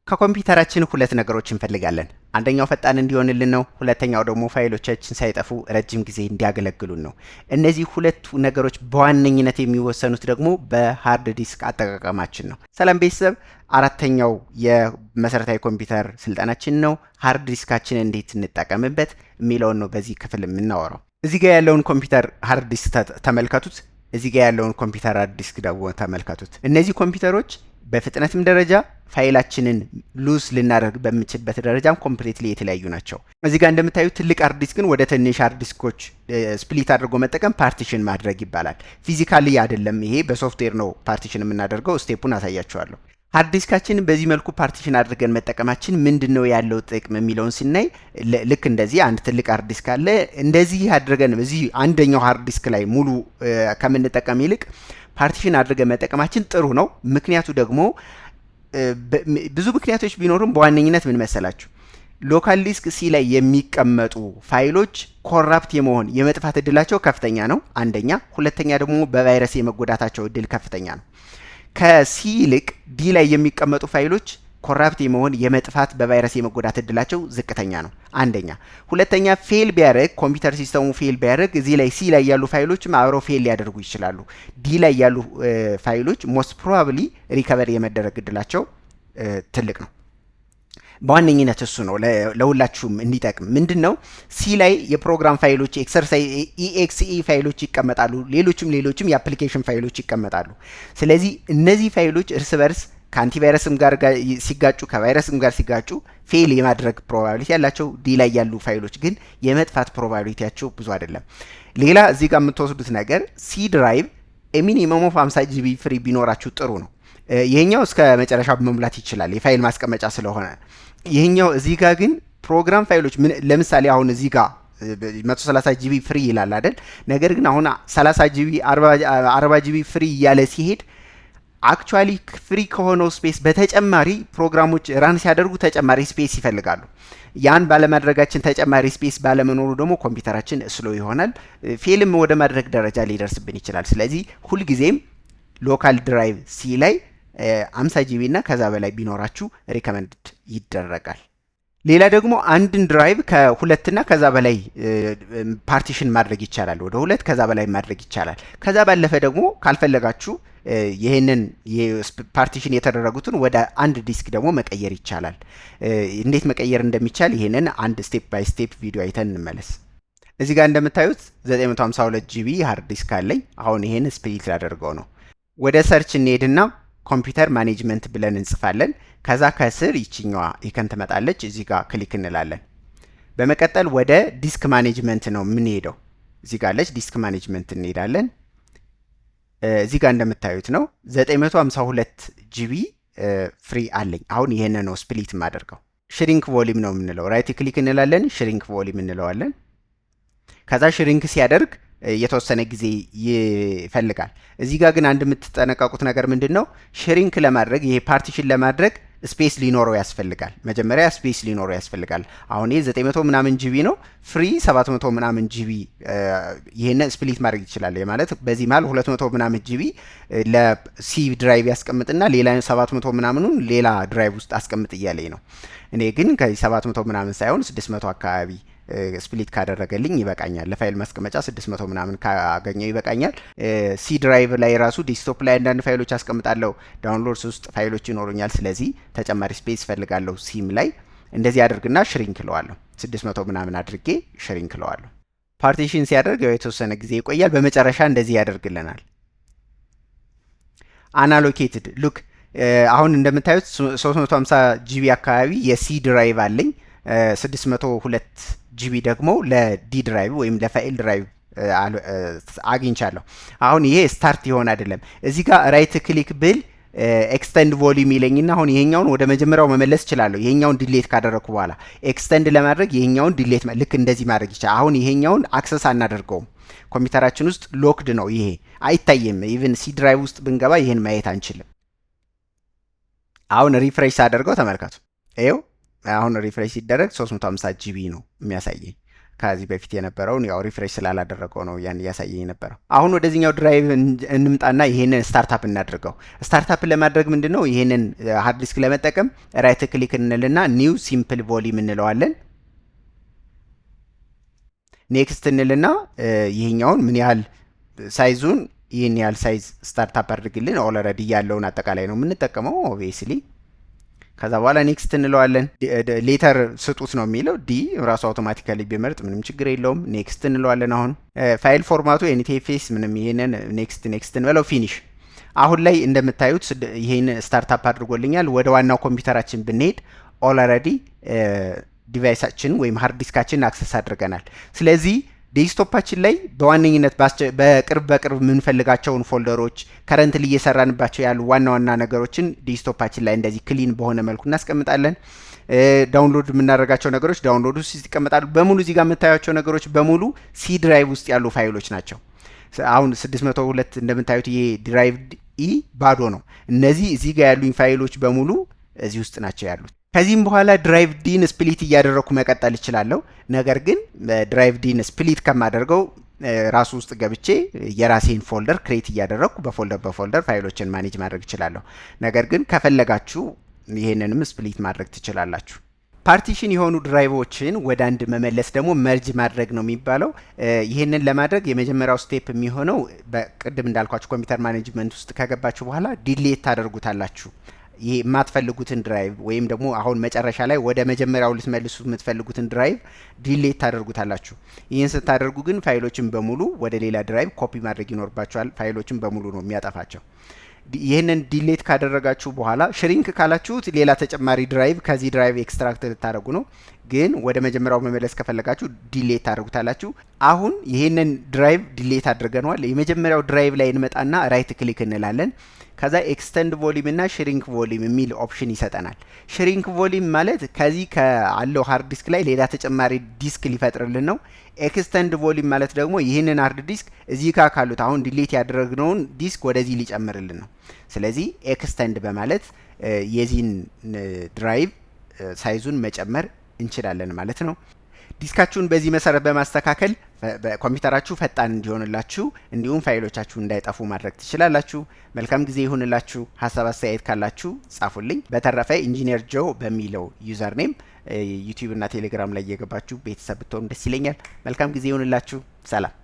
ከኮምፒውተራችን ሁለት ነገሮች እንፈልጋለን። አንደኛው ፈጣን እንዲሆንልን ነው። ሁለተኛው ደግሞ ፋይሎቻችን ሳይጠፉ ረጅም ጊዜ እንዲያገለግሉን ነው። እነዚህ ሁለቱ ነገሮች በዋነኝነት የሚወሰኑት ደግሞ በሃርድ ዲስክ አጠቃቀማችን ነው። ሰላም ቤተሰብ፣ አራተኛው የመሰረታዊ ኮምፒውተር ስልጠናችን ነው። ሃርድ ዲስካችን እንዴት እንጠቀምበት የሚለውን ነው በዚህ ክፍል የምናወራው። እዚህ ጋር ያለውን ኮምፒውተር ሃርድ ዲስክ ተመልከቱት። እዚህ ጋር ያለውን ኮምፒውተር ሃርድ ዲስክ ደግሞ ተመልከቱት። እነዚህ ኮምፒውተሮች በፍጥነትም ደረጃ ፋይላችንን ሉዝ ልናደርግ በምንችልበት ደረጃም ኮምፕሊትሊ የተለያዩ ናቸው። እዚህ ጋር እንደምታዩት ትልቅ ሃርድ ዲስክን ወደ ትንሽ ሃርድ ዲስኮች ስፕሊት አድርጎ መጠቀም ፓርቲሽን ማድረግ ይባላል። ፊዚካሊ አይደለም፣ ይሄ በሶፍትዌር ነው ፓርቲሽን የምናደርገው። ስቴፑን አሳያችኋለሁ። ሃርድ ዲስካችንን በዚህ መልኩ ፓርቲሽን አድርገን መጠቀማችን ምንድነው ያለው ጥቅም የሚለውን ስናይ ልክ እንደዚህ አንድ ትልቅ ሃርድ ዲስክ አለ። እንደዚህ አድርገን በዚህ አንደኛው ሃርድ ዲስክ ላይ ሙሉ ከምንጠቀም ይልቅ ፓርቲሽን አድርገን መጠቀማችን ጥሩ ነው። ምክንያቱ ደግሞ ብዙ ምክንያቶች ቢኖሩም በዋነኝነት ምን መሰላችሁ? ሎካል ዲስክ ሲ ላይ የሚቀመጡ ፋይሎች ኮራፕት የመሆን የመጥፋት እድላቸው ከፍተኛ ነው፣ አንደኛ። ሁለተኛ ደግሞ በቫይረስ የመጎዳታቸው እድል ከፍተኛ ነው። ከሲ ይልቅ ዲ ላይ የሚቀመጡ ፋይሎች ኮራፕት የመሆን የመጥፋት በቫይረስ የመጎዳት እድላቸው ዝቅተኛ ነው፣ አንደኛ። ሁለተኛ ፌል ቢያደርግ ኮምፒውተር ሲስተሙ ፌል ቢያደርግ እዚህ ላይ ሲ ላይ ያሉ ፋይሎችም አብረው ፌል ሊያደርጉ ይችላሉ። ዲ ላይ ያሉ ፋይሎች ሞስት ፕሮባብሊ ሪከቨር የመደረግ እድላቸው ትልቅ ነው። በዋነኝነት እሱ ነው ለሁላችሁም እንዲጠቅም። ምንድነው ሲ ላይ የፕሮግራም ፋይሎች ኤክሰርሳይዝ ኢኤክስኢ ፋይሎች ይቀመጣሉ፣ ሌሎችም የአፕሊኬሽን ፋይሎች ይቀመጣሉ። ስለዚህ እነዚህ ፋይሎች እርስ በርስ ከአንቲቫይረስም ጋር ሲጋጩ ከቫይረስም ጋር ሲጋጩ ፌል የማድረግ ፕሮባቢሊቲ ያላቸው፣ ዲ ላይ ያሉ ፋይሎች ግን የመጥፋት ፕሮባቢሊቲያቸው ብዙ አይደለም። ሌላ እዚህ ጋር የምትወስዱት ነገር ሲ ድራይቭ ሚኒመም ኦፍ 50 ጂቢ ፍሪ ቢኖራችሁ ጥሩ ነው። ይሄኛው እስከ መጨረሻው መሙላት ይችላል የፋይል ማስቀመጫ ስለሆነ። ይሄኛው እዚህ ጋር ግን ፕሮግራም ፋይሎች ለምሳሌ አሁን እዚህ ጋር 130 ጂቢ ፍሪ ይላል አይደል? ነገር ግን አሁን 30 ጂቢ 40 ጂቢ ፍሪ እያለ ሲሄድ አክቹአሊ ፍሪ ከሆነው ስፔስ በተጨማሪ ፕሮግራሞች ራን ሲያደርጉ ተጨማሪ ስፔስ ይፈልጋሉ። ያን ባለማድረጋችን ተጨማሪ ስፔስ ባለመኖሩ ደግሞ ኮምፒውተራችን ስሎ ይሆናል፣ ፌልም ወደ ማድረግ ደረጃ ሊደርስብን ይችላል። ስለዚህ ሁልጊዜም ሎካል ድራይቭ ሲ ላይ 50 ጂቢ እና ከዛ በላይ ቢኖራችሁ ሪከመንድ ይደረጋል። ሌላ ደግሞ አንድን ድራይቭ ከሁለትና ከዛ በላይ ፓርቲሽን ማድረግ ይቻላል፣ ወደ ሁለት ከዛ በላይ ማድረግ ይቻላል። ከዛ ባለፈ ደግሞ ካልፈለጋችሁ ይሄንን ፓርቲሽን የተደረጉትን ወደ አንድ ዲስክ ደግሞ መቀየር ይቻላል። እንዴት መቀየር እንደሚቻል ይሄንን አንድ ስቴፕ ባይ ስቴፕ ቪዲዮ አይተን እንመለስ። እዚህ ጋር እንደምታዩት 952 ጂቢ ሃርድ ዲስክ አለኝ። አሁን ይሄን ስፕሊት ላደርገው ነው። ወደ ሰርች እንሄድና ኮምፒውተር ማኔጅመንት ብለን እንጽፋለን። ከዛ ከስር ይችኛዋ ኢከን ትመጣለች፣ እዚህ ጋር ክሊክ እንላለን። በመቀጠል ወደ ዲስክ ማኔጅመንት ነው የምንሄደው። እዚህ ጋር አለች ዲስክ ማኔጅመንት እንሄዳለን። እዚህ ጋር እንደምታዩት ነው 952 ጂቢ ፍሪ አለኝ። አሁን ይሄን ነው ስፕሊት የማደርገው። ሽሪንክ ቮሊም ነው የምንለው። ራይት ክሊክ እንላለን፣ ሽሪንክ ቮሊም እንለዋለን። ከዛ ሽሪንክ ሲያደርግ የተወሰነ ጊዜ ይፈልጋል። እዚህ ጋር ግን አንድ የምትጠነቀቁት ነገር ምንድን ነው? ሽሪንክ ለማድረግ ይሄ ፓርቲሽን ለማድረግ ስፔስ ሊኖረው ያስፈልጋል። መጀመሪያ ስፔስ ሊኖረው ያስፈልጋል። አሁን ይሄ 900 ምናምን ጂቢ ነው፣ ፍሪ 700 ምናምን ጂቢ ይሄን ስፕሊት ማድረግ ይችላል። ማለት በዚህ መሀል 200 ምናምን ጂቢ ለሲ ድራይቭ ያስቀምጥና ሌላ 700 ምናምኑን ሌላ ድራይቭ ውስጥ አስቀምጥ እያለኝ ነው። እኔ ግን ከ700 ምናምን ሳይሆን 600 አካባቢ ስፕሊት ካደረገልኝ ይበቃኛል። ለፋይል ማስቀመጫ 600 ምናምን ካገኘው ይበቃኛል። ሲ ድራይቭ ላይ ራሱ ዴስክቶፕ ላይ አንዳንድ ፋይሎች አስቀምጣለሁ፣ ዳውንሎድስ ውስጥ ፋይሎች ይኖሩኛል። ስለዚህ ተጨማሪ ስፔስ ፈልጋለሁ። ሲም ላይ እንደዚህ አድርግና ሽሪንክ ለዋለሁ። 600 ምናምን አድርጌ ሽሪንክ ለዋለሁ። ፓርቲሽን ሲያደርግ የተወሰነ ጊዜ ይቆያል። በመጨረሻ እንደዚህ ያደርግልናል። አናሎኬትድ ሉክ አሁን እንደምታዩት 350 ጂቢ አካባቢ የሲ ድራይቭ አለኝ። 602 ጂቢ ደግሞ ለዲ ድራይቭ ወይም ለፋይል ድራይቭ አግኝቻለሁ። አሁን ይሄ ስታርት ይሆን አይደለም። እዚህ ጋር ራይት ክሊክ ብል ኤክስተንድ ቮሊዩም ይለኝና አሁን ይሄኛውን ወደ መጀመሪያው መመለስ እችላለሁ። ይሄኛውን ዲሌት ካደረኩ በኋላ ኤክስተንድ ለማድረግ ይሄኛውን ዲሌት ልክ እንደዚህ ማድረግ ይቻላል። አሁን ይሄኛውን አክሰስ አናደርገውም፣ ኮምፒውተራችን ውስጥ ሎክድ ነው። ይሄ አይታይም። ኢቭን ሲ ድራይቭ ውስጥ ብንገባ ይሄን ማየት አንችልም። አሁን ሪፍሬሽ አደርገው ተመልከቱ። ይኸው አሁን ሪፍሬሽ ሲደረግ 350 ጂቢ ነው የሚያሳየኝ። ከዚህ በፊት የነበረውን ያው ሪፍሬሽ ስላላደረገው ነው ያን እያሳየኝ የነበረው። አሁን ወደዚህኛው ድራይቭ እንምጣና ይሄንን ስታርታፕ እናድርገው። ስታርታፕ ለማድረግ ምንድነው ይሄንን ሃርድ ዲስክ ለመጠቀም ራይት ክሊክ እንልና ኒው ሲምፕል ቮሊዩም እንለዋለን። ኔክስት እንልና ይሄኛውን ምን ያህል ሳይዙን ይህን ያህል ሳይዝ ስታርታፕ አድርግልን። ኦልሬዲ ያለውን አጠቃላይ ነው የምንጠቀመው ኦብቪየስሊ። ከዛ በኋላ ኔክስት እንለዋለን። ሌተር ስጡት ነው የሚለው ዲ ራሱ አውቶማቲካሊ ቢመርጥ ምንም ችግር የለውም። ኔክስት እንለዋለን። አሁን ፋይል ፎርማቱ ኤንቲኤፍኤስ ምንም ይሄንን ኔክስት እንበለው ፊኒሽ። አሁን ላይ እንደምታዩት ይሄን ስታርታፕ አድርጎልኛል። ወደ ዋናው ኮምፒውተራችን ብንሄድ ኦልሬዲ ዲቫይሳችን ወይም ሃርድ ዲስካችን አክሰስ አድርገናል። ስለዚህ ዴስክቶፓችን ላይ በዋነኝነት በቅርብ የምንፈልጋቸውን ፎልደሮች ከረንትሊ እየሰራንባቸው ያሉ ዋና ዋና ነገሮችን ዴስክቶፓችን ላይ እንደዚህ ክሊን በሆነ መልኩ እናስቀምጣለን። ዳውንሎድ የምናደርጋቸው ነገሮች ዳውንሎድ ውስጥ ይቀመጣሉ። በሙሉ እዚህ ጋር የምታዩቸው ነገሮች በሙሉ ሲ ድራይቭ ውስጥ ያሉ ፋይሎች ናቸው። አሁን 602 እንደምታዩት ይሄ ድራይቭ ኢ ባዶ ነው። እነዚህ እዚህ ጋር ያሉኝ ፋይሎች በሙሉ እዚህ ውስጥ ናቸው ያሉት። ከዚህም በኋላ ድራይቭ ዲን ስፕሊት እያደረኩ መቀጠል እችላለሁ። ነገር ግን ድራይቭ ዲን ስፕሊት ከማደርገው ራሱ ውስጥ ገብቼ የራሴን ፎልደር ክሬት እያደረኩ በፎልደር ፋይሎችን ማኔጅ ማድረግ እችላለሁ። ነገር ግን ከፈለጋችሁ ይሄንንም ስፕሊት ማድረግ ትችላላችሁ። ፓርቲሽን የሆኑ ድራይቮችን ወደ አንድ መመለስ ደግሞ መርጅ ማድረግ ነው የሚባለው። ይህንን ለማድረግ የመጀመሪያው ስቴፕ የሚሆነው በቅድም እንዳልኳችሁ ኮምፒውተር ማኔጅመንት ውስጥ ከገባችሁ በኋላ ዲሌት ታደርጉታላችሁ። ይሄ የማትፈልጉትን ድራይቭ ወይም ደግሞ አሁን መጨረሻ ላይ ወደ መጀመሪያው ልትመልሱ የምትፈልጉትን ድራይቭ ዲሌት ታደርጉታላችሁ። ይህን ስታደርጉ ግን ፋይሎችን በሙሉ ወደ ሌላ ድራይቭ ኮፒ ማድረግ ይኖርባችኋል። ፋይሎችን በሙሉ ነው የሚያጠፋቸው። ይህንን ዲሌት ካደረጋችሁ በኋላ ሽሪንክ ካላችሁት ሌላ ተጨማሪ ድራይቭ ከዚህ ድራይቭ ኤክስትራክት ልታደርጉ ነው። ግን ወደ መጀመሪያው መመለስ ከፈለጋችሁ ዲሌት ታደርጉታላችሁ። አሁን ይህንን ድራይቭ ዲሌት አድርገነዋል። የመጀመሪያው ድራይቭ ላይ እንመጣና ራይት ክሊክ እንላለን። ከዛ ኤክስተንድ ቮሊዩም እና ሽሪንክ ቮሊዩም የሚል ኦፕሽን ይሰጠናል። ሽሪንክ ቮሊዩም ማለት ከዚህ ካለው ሃርድ ዲስክ ላይ ሌላ ተጨማሪ ዲስክ ሊፈጥርልን ነው። ኤክስተንድ ቮሊዩም ማለት ደግሞ ይህንን ሃርድ ዲስክ እዚህ ጋር ካሉት አሁን ዲሌት ያደረግነውን ዲስክ ወደዚህ ሊጨምርልን ነው። ስለዚህ ኤክስተንድ በማለት የዚህን ድራይቭ ሳይዙን መጨመር እንችላለን ማለት ነው። ዲስካችሁን በዚህ መሰረት በማስተካከል በኮምፒውተራችሁ ፈጣን እንዲሆንላችሁ እንዲሁም ፋይሎቻችሁ እንዳይጠፉ ማድረግ ትችላላችሁ። መልካም ጊዜ ይሁንላችሁ። ሀሳብ አስተያየት ካላችሁ ጻፉልኝ። በተረፈ ኢንጂነር ጆ በሚለው ዩዘር ኔም ዩቲዩብ እና ቴሌግራም ላይ እየገባችሁ ቤተሰብ ብትሆኑ ደስ ይለኛል። መልካም ጊዜ ይሁንላችሁ። ሰላም።